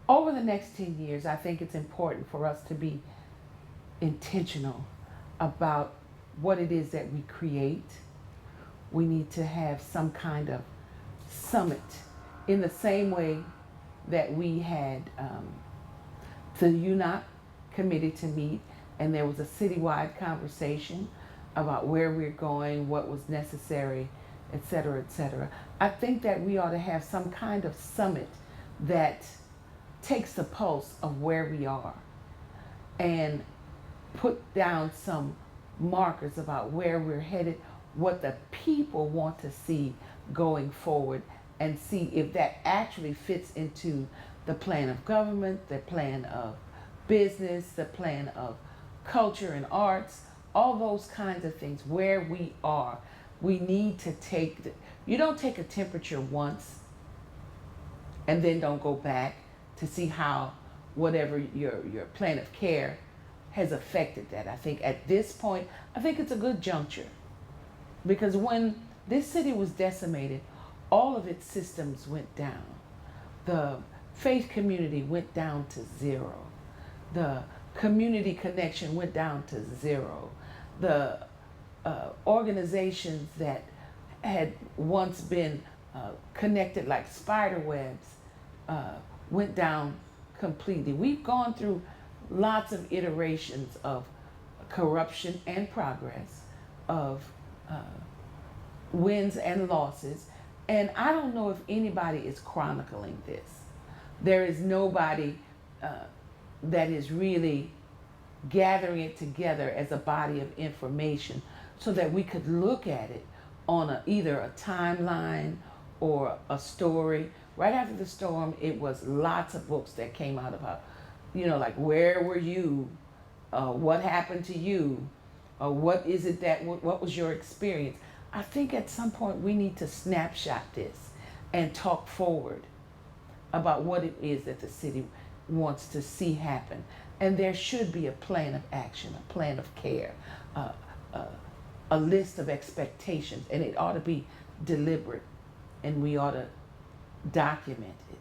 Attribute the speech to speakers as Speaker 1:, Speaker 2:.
Speaker 1: over the next 10 years, I think it's important for us to be intentional about what it is that we create. We need to have some kind of summit in the same way that we had the UNOC committee to meet, and there was a citywide conversation about where we're going, what was necessary, et cetera, et cetera. I think that we ought to have some kind of summit that takes the pulse of where we are and put down some markers about where we're headed, what the people want to see going forward, and see if that actually fits into the plan of government, the plan of business, the plan of culture and arts, all those kinds of things, where we are. We need to you don't take a temperature once and then don't go back to see how whatever your plan of care has affected that. I think at this point, I think it's a good juncture because when this city was decimated, all of its systems went down. The faith community went down to zero. The community connection went down to zero. The organizations that had once been connected like spider webs went down completely. We've gone through lots of iterations of corruption and progress, of wins and losses, and I don't know if anybody is chronicling this. There is nobody that is really gathering it together as a body of information so that we could look at it on either a timeline or a story. Right after the storm, it was lots of books that came out about, like where were you? What happened to you? What is it what was your experience? I think at some point we need to snapshot this and talk forward about what it is that the city wants to see happen. And there should be a plan of action, a plan of care, uh, uh, a list of expectations, and it ought to be deliberate, and we ought to document it.